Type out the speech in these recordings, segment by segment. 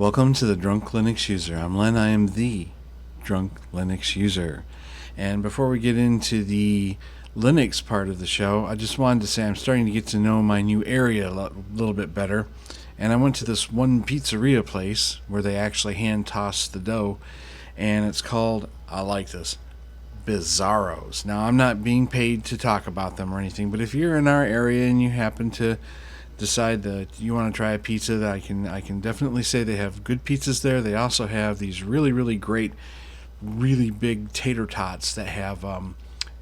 Welcome to the Drunk Linux User. I'm Len. I am the Drunk Linux User. And before we get into the Linux part of the show, I just wanted to say I'm starting to get to know my new area a little bit better. And I went to this one pizzeria place where they actually hand toss the dough. And it's called, I like this, Bizarros. Now, I'm not being paid to talk about them or anything, but if you're in our area and you happen to decide that you want to try a pizza, that I can definitely say they have good pizzas there. They also have these really great, really big tater tots that have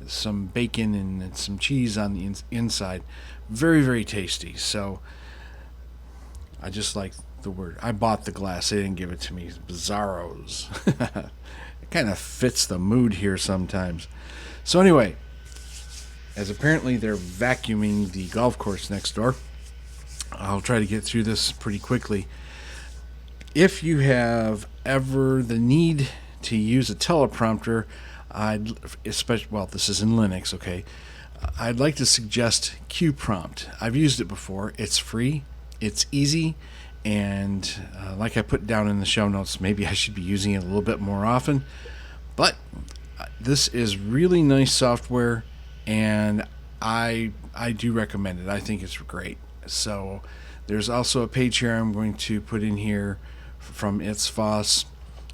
some bacon and some cheese on the inside. Very tasty. So I just like the word. I bought the glass. They didn't give it to me. Bizarros. It kind of fits the mood here sometimes. So anyway, as apparently they're vacuuming the golf course next door, I'll try to get through this pretty quickly. If you have ever the need to use a teleprompter, this is in Linux, okay? I'd like to suggest Qprompt. I've used it before. It's free, it's easy, and like I put down in the show notes, maybe I should be using it a little bit more often. But this is really nice software, and I do recommend it. I think it's great. So there's also a page here I'm going to put in here from It's Foss,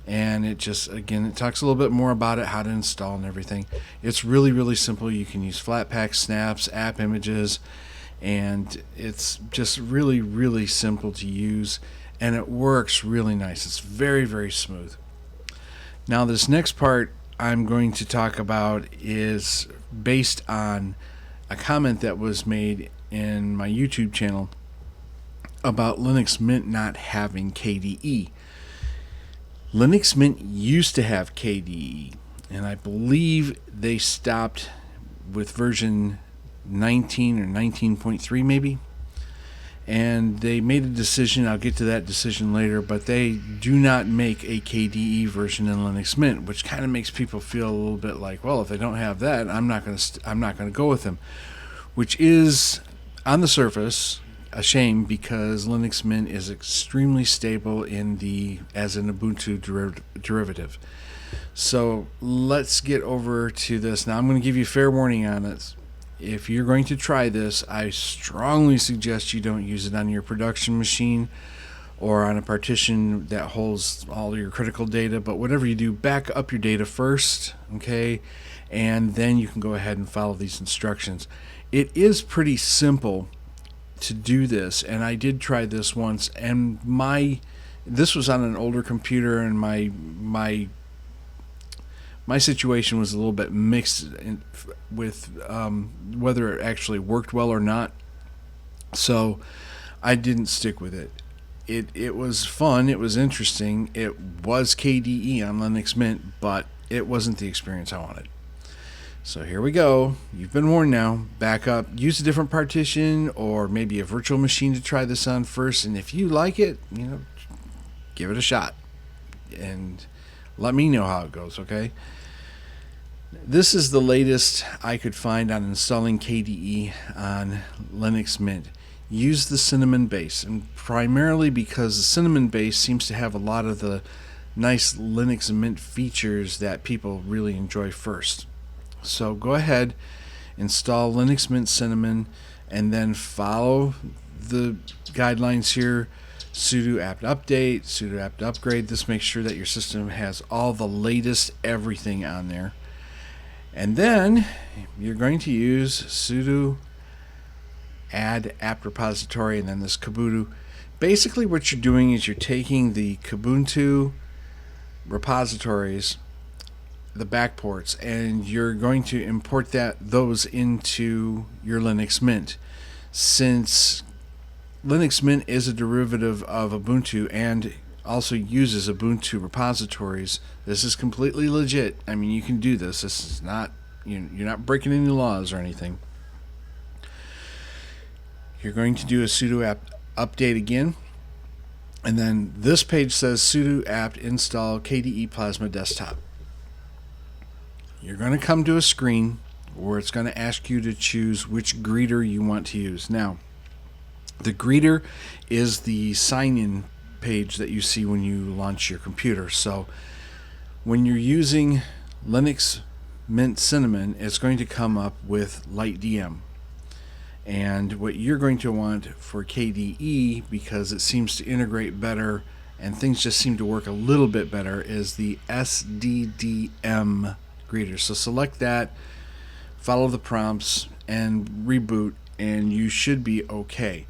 and it just, again, it talks a little bit more about it, how to install and everything. It's really simple. You can use Flatpak snaps, app images, and it's just really simple to use, and it works really nice. It's very smooth. Now, this next part I'm going to talk about is based on a comment that was made in my YouTube channel about Linux Mint not having KDE. Linux Mint used to have KDE, and I believe they stopped with version 19 or 19.3 maybe, and they made a decision. I'll get to that decision later, but they do not make a KDE version in Linux Mint, which kind of makes people feel a little bit like, well, if they don't have that, I'm not going to go with them, which is, on the surface, a shame, because Linux Mint is extremely stable as an Ubuntu derivative. So let's get over to this. Now, I'm going to give you fair warning on it. If you're going to try this, I strongly suggest you don't use it on your production machine or on a partition that holds all your critical data. But whatever you do, back up your data first, okay? And then you can go ahead and follow these instructions. It is pretty simple to do this, and I did try this once, and this was on an older computer, and my situation was a little bit mixed with whether it actually worked well or not, so I didn't stick with it. It was fun, it was interesting, it was KDE on Linux Mint, but it wasn't the experience I wanted. So here we go. You've been warned now. Back up. Use a different partition or maybe a virtual machine to try this on first. And if you like it, give it a shot. And let me know how it goes, okay? This is the latest I could find on installing KDE on Linux Mint. Use the Cinnamon base, and primarily because the Cinnamon base seems to have a lot of the nice Linux Mint features that people really enjoy first. So go ahead, install Linux Mint Cinnamon, and then follow the guidelines here. Sudo apt update, sudo apt upgrade. This makes sure that your system has all the latest everything on there. And then you're going to use sudo add apt repository, and then this Kubuntu. Basically what you're doing is you're taking the Kubuntu repositories, the backports, and you're going to import those into your Linux Mint. Since Linux Mint is a derivative of Ubuntu and also uses Ubuntu repositories, this is completely legit. I mean, you can do this. This is not, you're not breaking any laws or anything. You're going to do a sudo apt update again, and then this page says sudo apt install KDE Plasma Desktop. You're going to come to a screen where it's going to ask you to choose which greeter you want to use. Now, the greeter is the sign-in page that you see when you launch your computer. So when you're using Linux Mint Cinnamon, it's going to come up with LightDM. And what you're going to want for KDE, because it seems to integrate better and things just seem to work a little bit better, is the SDDM greeter. So select that, follow the prompts, and reboot, and you should be okay.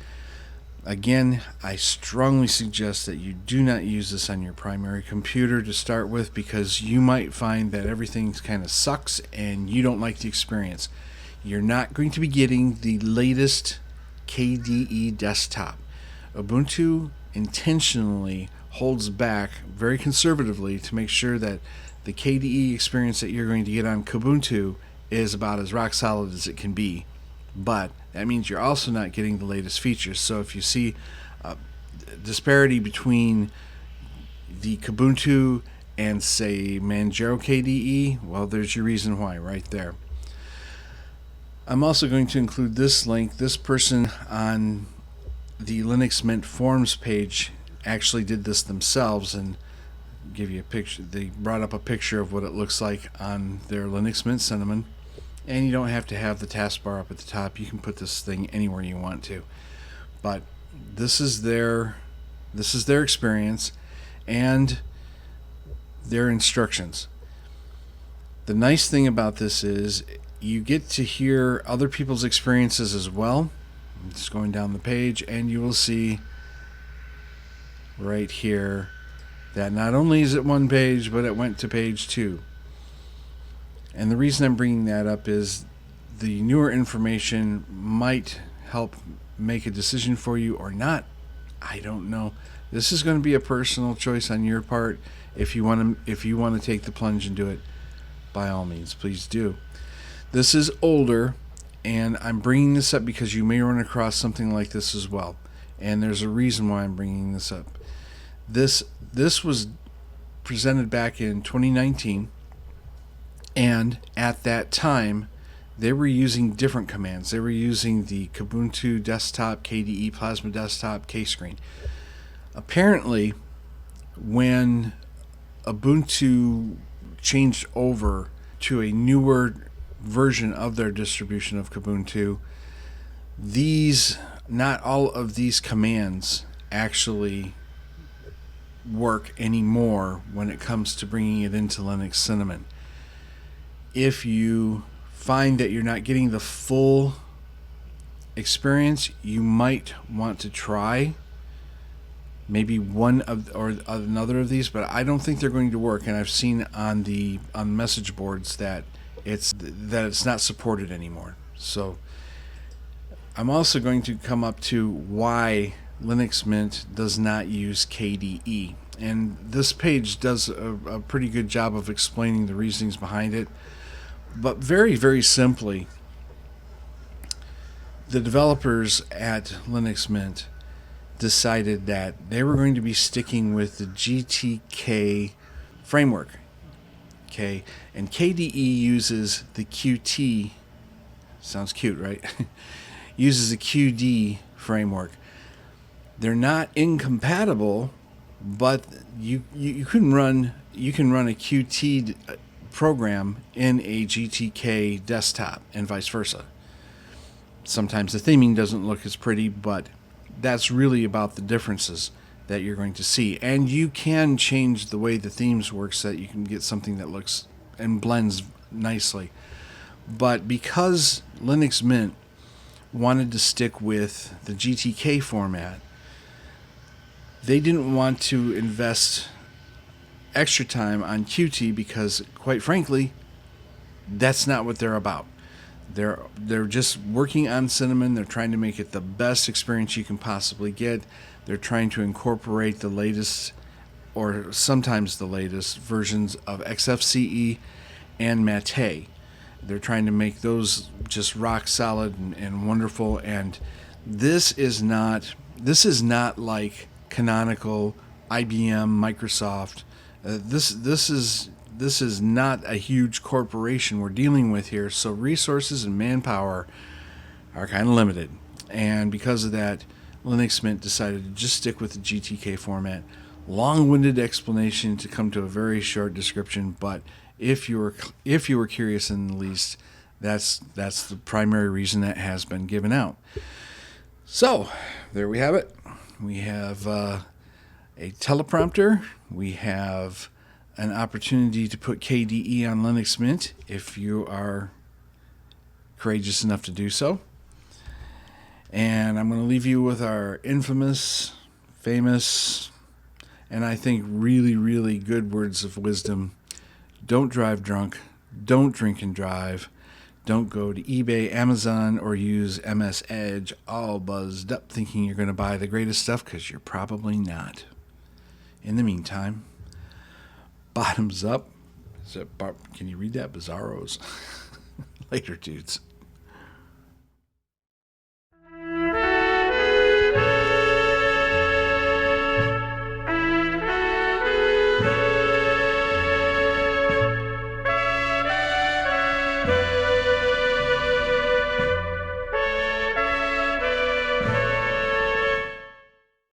Again, I strongly suggest that you do not use this on your primary computer to start with, because you might find that everything kind of sucks and you don't like the experience. You're not going to be getting the latest KDE desktop. Ubuntu intentionally holds back very conservatively to make sure that the KDE experience that you're going to get on Kubuntu is about as rock solid as it can be. But that means you're also not getting the latest features. So if you see a disparity between the Kubuntu and, say, Manjaro KDE, well, there's your reason why right there. I'm also going to include this link. This person on the Linux Mint forums page actually did this themselves and give you a picture. They brought up a picture of what it looks like on their Linux Mint Cinnamon. And you don't have to have the taskbar up at the top. You can put this thing anywhere you want to. But this is their experience and their instructions. The nice thing about this is you get to hear other people's experiences as well. I'm just going down the page, and you will see right here that not only is it one page, but it went to page 2. And the reason I'm bringing that up is the newer information might help make a decision for you or not. I don't know. This is going to be a personal choice on your part. If you want to take the plunge and do it, by all means, please do. This is older, and I'm bringing this up because you may run across something like this as well. And there's a reason why I'm bringing this up. This was presented back in 2019. And at that time, they were using different commands. They were using the Kubuntu Desktop, KDE Plasma Desktop, Kscreen. Apparently, when Ubuntu changed over to a newer version of their distribution of Kubuntu, not all of these commands actually work anymore when it comes to bringing it into Linux Cinnamon. If you find that you're not getting the full experience, you might want to try maybe one of or another of these, but I don't think they're going to work. And I've seen on message boards that it's not supported anymore. So I'm also going to come up to why Linux Mint does not use KDE, and this page does a pretty good job of explaining the reasonings behind it. But very, very simply, the developers at Linux Mint decided that they were going to be sticking with the GTK framework. Okay, and KDE uses the Qt, sounds cute, right? Uses the QD framework. They're not incompatible, but you can run a Qt program in a GTK desktop and vice versa. Sometimes the theming doesn't look as pretty, but that's really about the differences that you're going to see. And you can change the way the themes work so that you can get something that looks and blends nicely. But because Linux Mint wanted to stick with the GTK format, they didn't want to invest extra time on Qt because, quite frankly, that's not what they're about. They're just working on Cinnamon. They're trying to make it the best experience you can possibly get. They're trying to incorporate the latest, or sometimes the latest, versions of XFCE and Mate. They're trying to make those just rock solid and wonderful. And this is not like Canonical, IBM, Microsoft. This is not a huge corporation we're dealing with here, so resources and manpower are kind of limited. And because of that, Linux Mint decided to just stick with the GTK format. Long-winded explanation to come to a very short description, but if you were curious in the least, that's the primary reason that has been given out. So there we have it. We have a teleprompter. We have an opportunity to put KDE on Linux Mint if you are courageous enough to do so. And I'm going to leave you with our infamous, famous, and I think really, really good words of wisdom. Don't drive drunk. Don't drink and drive. Don't go to eBay, Amazon, or use MS Edge all buzzed up thinking you're going to buy the greatest stuff, because you're probably not. In the meantime, bottoms up. Can you read that? Bizarros. Later, dudes.